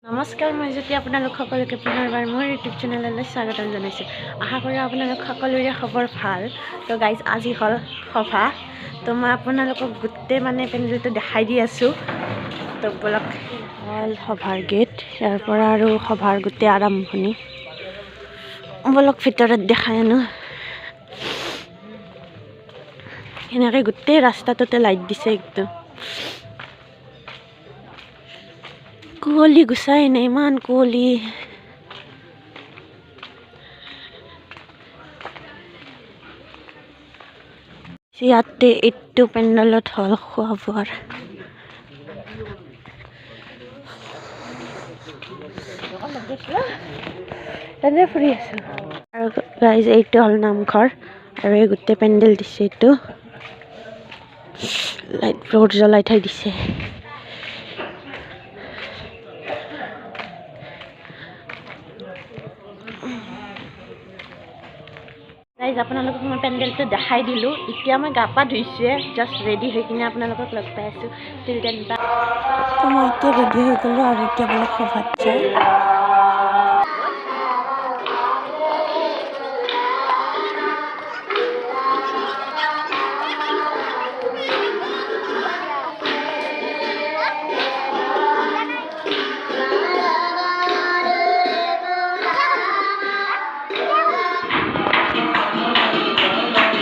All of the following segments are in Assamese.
নমস্কাৰ, মই যদি আপোনালোক সকলোকে পুনৰবাৰ মোৰ ইউটিউব চেনেললৈ স্বাগতম জনাইছোঁ। আশা কৰোঁ আপোনালোক সকলোৰে খবৰ ভাল। তো গাইজ, আজি হ'ল সভা। তো মই আপোনালোকক গোটেই পেণ্ডেলটো দেখাই দি আছোঁ। তো বলক, হ'ল সভাৰ গেট, ইয়াৰ পৰা আৰু সভাৰ গোটেই আৰম্ভণি। বলক ভিতৰত দেখাই আনো। এনেকৈ গোটেই ৰাস্তাটোতে লাইট দিছে একদম। কুঁৱলী গুচাই নাই, ইমান কুঁৱলী। ইয়াতে এইটো পেণ্ডেলত হ'ল খোৱা বোৱাৰ। এনে ফুৰি আছো। আৰু গাইজ, এইটো হ'ল নামঘৰ আৰু এই গোটেই পেণ্ডেল দিছে। এইটো লাইটবোৰ জ্বলাই থৈ দিছে। গাইজ, আপোনালোকক মই পেণ্ডেলটো দেখাই দিলোঁ। এতিয়া মই গা পা ধুইছোৱে, জাষ্ট ৰেডি হৈ কিনে আপোনালোকক লগ পাই আছোঁ। টিল দেন বাই। তো মই এতিয়া ৰেডি হৈ গ'লোঁ আৰু এতিয়া বোলে সভাত যাওঁ।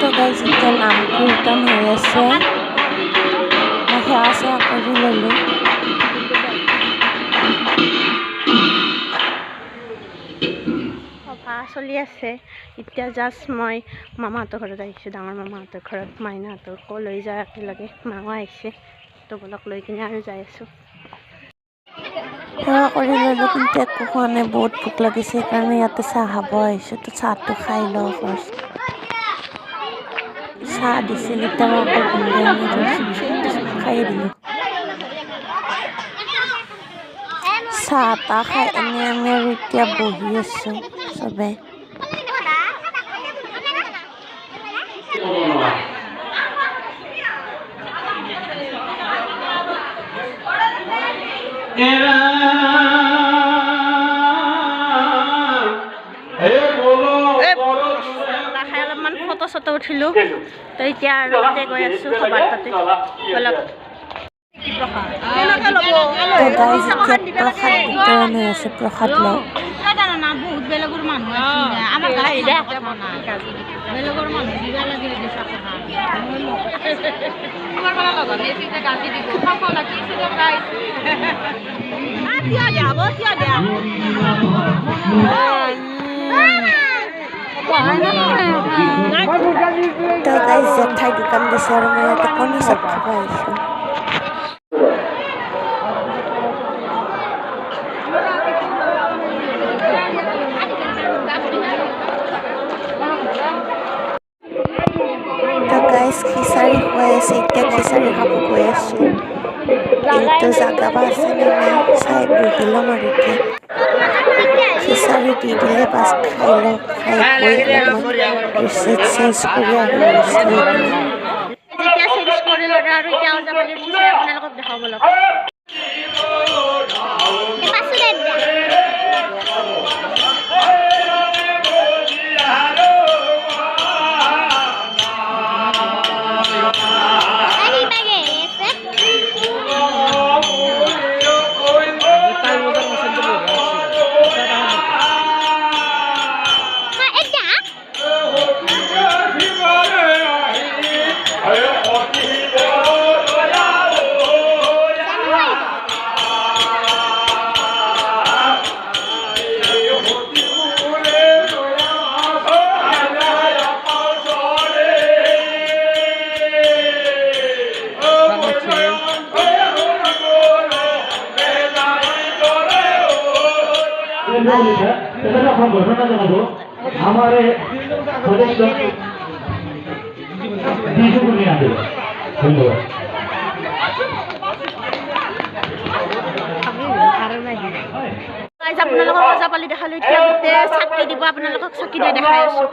তো গাইজ, এতিয়া নাম কীৰ্তন হৈ আছে। মই সেৱা চেৱা কৰি ল'লোঁ। সভা চলি আছে। এতিয়া জাষ্ট মই মামাহঁতৰ ঘৰত আহিছোঁ, ডাঙৰ মামাহঁতৰ ঘৰত। মাইনাহঁতকো লৈ যায় একেলগে, মাও আহিছে। তো বলক, লৈ কিনে আৰু যাই আছোঁ। সেৱা কৰি ল'লোঁ, কিন্তু একো খোৱা নাই। বহুত ভোক লাগিছে, সেইকাৰণে ইয়াতে চাহ খাব আহিছোঁ। তো চাহটো খাই লওঁ ফাৰ্ষ্ট। চাহ দিছিল, এতিয়া মই অকল বুন্দিয়া আনি থৈছোঁ, খাই দিলোঁ। চাহ তাহ খাই এনে আমি আৰু এতিয়া বহি আছোঁ চবে। অলপমান ফটো চটো উঠিলোঁ। তো এতিয়া আৰু তাতে গৈ আছোঁ সভাৰ তাতে। বলক। গাইজ, এতিয়া প্ৰসাদ বিতৰণ হৈ আছে, প্ৰসাদ লওঁ। বহুত বেলেগৰ মানুহ আমাৰ বেলেগৰ মানুহ দিবা লাগে। তো গাইজ, জেঠাই দোকান দিছে আৰু মই ইয়াতে কণী চব খাব আহিছোঁ। তো গাইজ, খিচাৰি খুৱাই আছে। এতিয়া খিচাৰি খাব গৈ আছোঁ, কিন্তু জাগা বা আছেনে নাই চাই বহি ল'ম আৰু এতিয়া। খিচাৰি দি দিলে বাছ খাই লওঁ। খাই বৈ অলপমান ড্ৰেছ চেঞ্জ কৰি আহিম। যেতিয়া চেঞ্জ কৰি ল'লে আৰু এতিয়া ওজাপালিৰ খিচাৰি আপোনালোকক দেখাব বলক। ঘোষণা জানাবো আমার আপোনালোকক ওজাপালি দেখালো। এতিয়া গোটেই চাকি দিব, আপোনালোকক চাকি দিয়া দেখাই আছোঁ।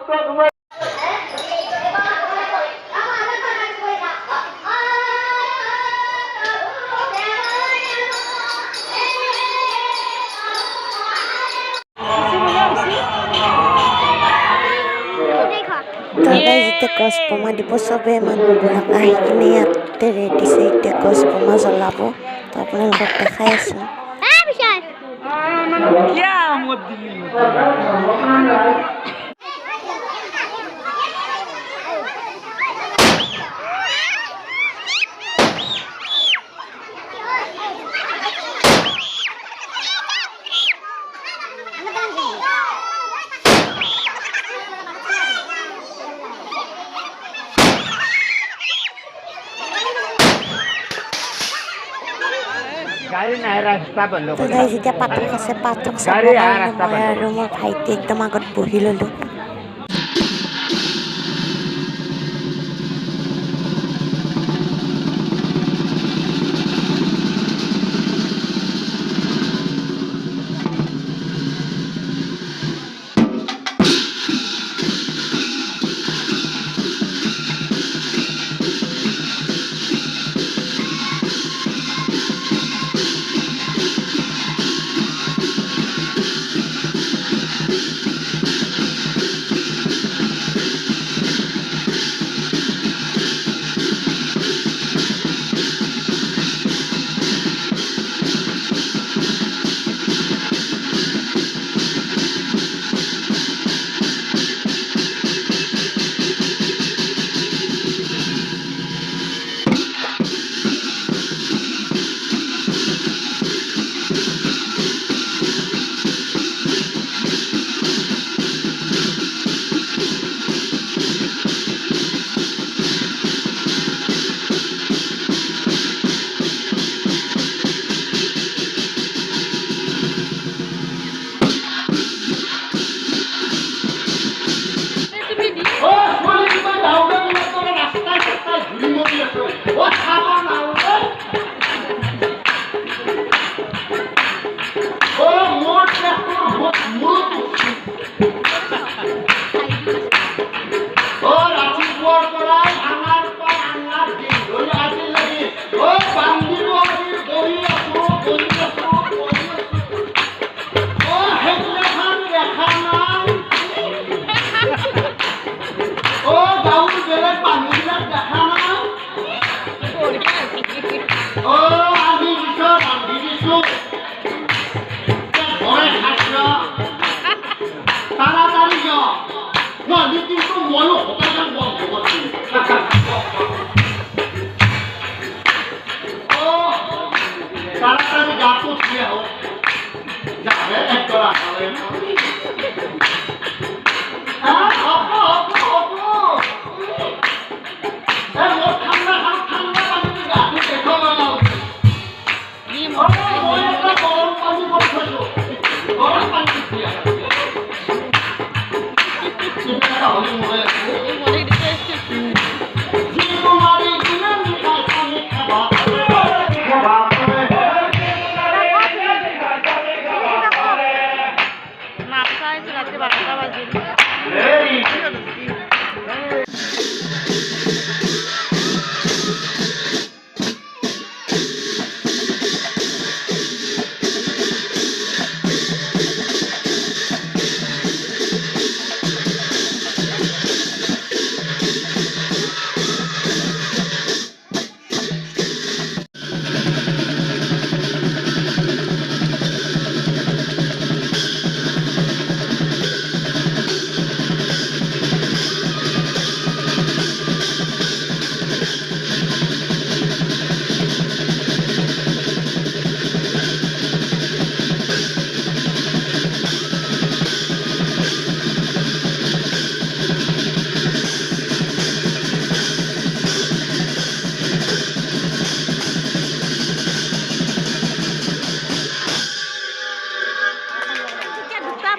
তো গাইজ এতিয়া গছ বোমা দিব চবে মানুহবিলাক আহি কিনে ইয়াতে ৰেডিছে এতিয়া গছ বোমা জ্বলাব তো আপোনালোকক দেখাই আছোঁ গাড়ী নাই ৰাস্তা বন্ধ তো গাইজ এতিয়া পাঠক আছে পাঠক চাব গাড়ী আহা কাৰণে ৰাস্তা মই বন্ধ। আৰু মোৰ ভাইটি একদম আগত বহি ল'লোঁ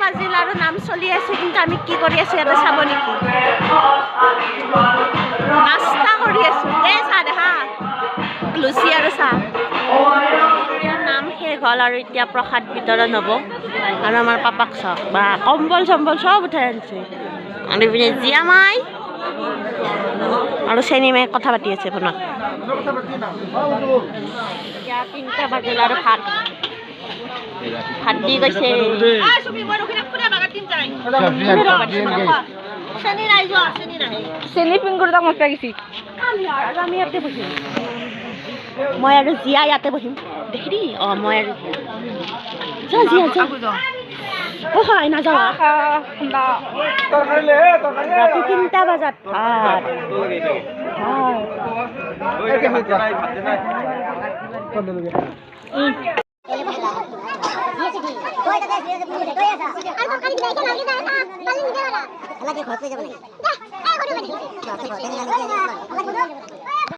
বাজিল আৰু নাম চলি আছে কিন্তু আমি কি কৰি আছো ইয়াতে চাব নেকি নাস্তা কৰি আছো দে চাহ দে হা লুচি আৰু চাহ নাম শেষ হ'ল আৰু এতিয়া প্ৰসাদ বিতৰণ হ'ব আৰু আমাৰ পাপাক চাওক বা কম্বল চম্বল চব উঠাই আনিছে আৰু ইপিনে জীয়ামাই আৰু চেনী মায়ে কথা পাতি আছে ফোনত এতিয়া 3টা বাজিল আৰু ভাত দি গৈছে চেনি পিংগুৰ তাক মাতিব গৈছি আৰু আমি ইয়াতে বহিম মই আৰু জিয়া ইয়াতে বহিম দেখি দি মই আৰু যা জিয়া যা হয় নাযাওঁ ৰাতি 3টা বজাত ভাত ঘৰত লৈ যাব লাগে